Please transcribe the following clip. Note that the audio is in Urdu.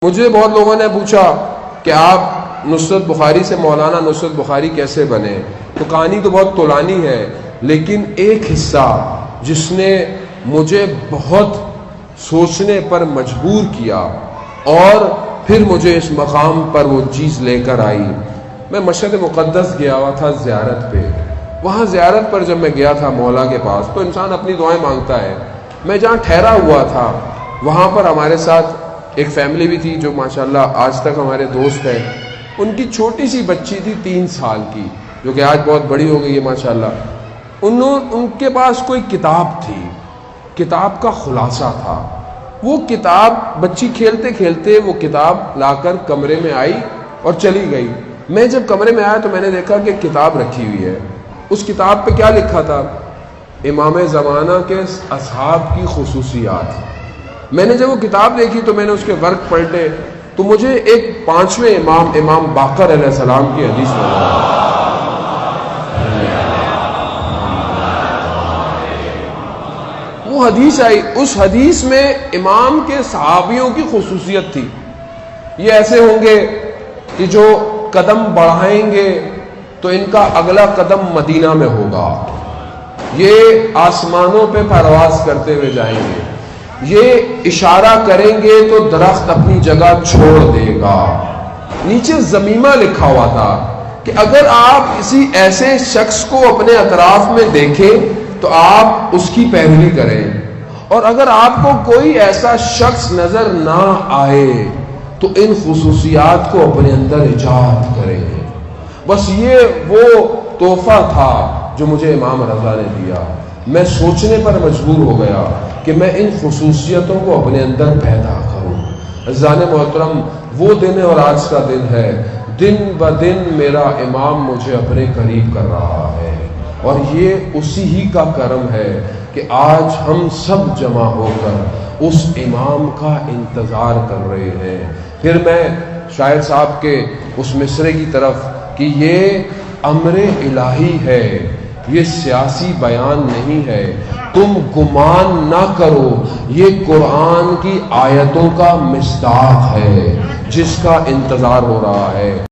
مجھے بہت لوگوں نے پوچھا کہ آپ نصرت بخاری سے مولانا نصرت بخاری کیسے بنے؟ تو کہانی تو بہت طولانی ہے، لیکن ایک حصہ جس نے مجھے بہت سوچنے پر مجبور کیا اور پھر مجھے اس مقام پر وہ چیز لے کر آئی۔ میں مشہد مقدس گیا ہوا تھا زیارت پہ۔ وہاں زیارت پر جب میں گیا تھا مولا کے پاس، تو انسان اپنی دعائیں مانگتا ہے۔ میں جہاں ٹھہرا ہوا تھا وہاں پر ہمارے ساتھ ایک فیملی بھی تھی جو ماشاءاللہ آج تک ہمارے دوست ہیں۔ ان کی چھوٹی سی بچی تھی 3 سال کی، جو کہ آج بہت بڑی ہو گئی ہے ماشاءاللہ۔ ان کے پاس کوئی کتاب تھی، کتاب کا خلاصہ تھا۔ وہ کتاب بچی کھیلتے کھیلتے وہ کتاب لا کر کمرے میں آئی اور چلی گئی۔ میں جب کمرے میں آیا تو میں نے دیکھا کہ کتاب رکھی ہوئی ہے۔ اس کتاب پہ کیا لکھا تھا؟ امام زمانہ کے اصحاب کی خصوصیات۔ میں نے جب وہ کتاب دیکھی تو میں نے اس کے ورق پلٹے تو مجھے ایک 5ویں امام باقر علیہ السلام کی حدیث ملی۔ وہ حدیث آئی، اس حدیث میں امام کے صحابیوں کی خصوصیت تھی۔ یہ ایسے ہوں گے کہ جو قدم بڑھائیں گے تو ان کا اگلا قدم مدینہ میں ہوگا، یہ آسمانوں پہ پرواز کرتے ہوئے جائیں گے، یہ اشارہ کریں گے تو درخت اپنی جگہ چھوڑ دے گا۔ نیچے ضمیمہ لکھا ہوا تھا کہ اگر آپ کسی ایسے شخص کو اپنے اطراف میں دیکھیں تو آپ اس کی پیروی کریں، اور اگر آپ کو کوئی ایسا شخص نظر نہ آئے تو ان خصوصیات کو اپنے اندر ایجاد کریں۔ بس یہ وہ تحفہ تھا جو مجھے امام رضا نے دیا۔ میں سوچنے پر مجبور ہو گیا کہ میں ان خصوصیتوں کو اپنے اندر پیدا کروں۔ عزیزان محترم، وہ دن ہے اور آج کا دن ہے، دن بدن میرا امام مجھے اپنے قریب کر رہا ہے، اور یہ اسی ہی کا کرم ہے کہ آج ہم سب جمع ہو کر اس امام کا انتظار کر رہے ہیں۔ پھر میں شاعر صاحب کے اس مصرے کی طرف کہ یہ امر الہی ہے، یہ سیاسی بیان نہیں ہے، تم گمان نہ کرو، یہ قرآن کی آیتوں کا مصداق ہے جس کا انتظار ہو رہا ہے۔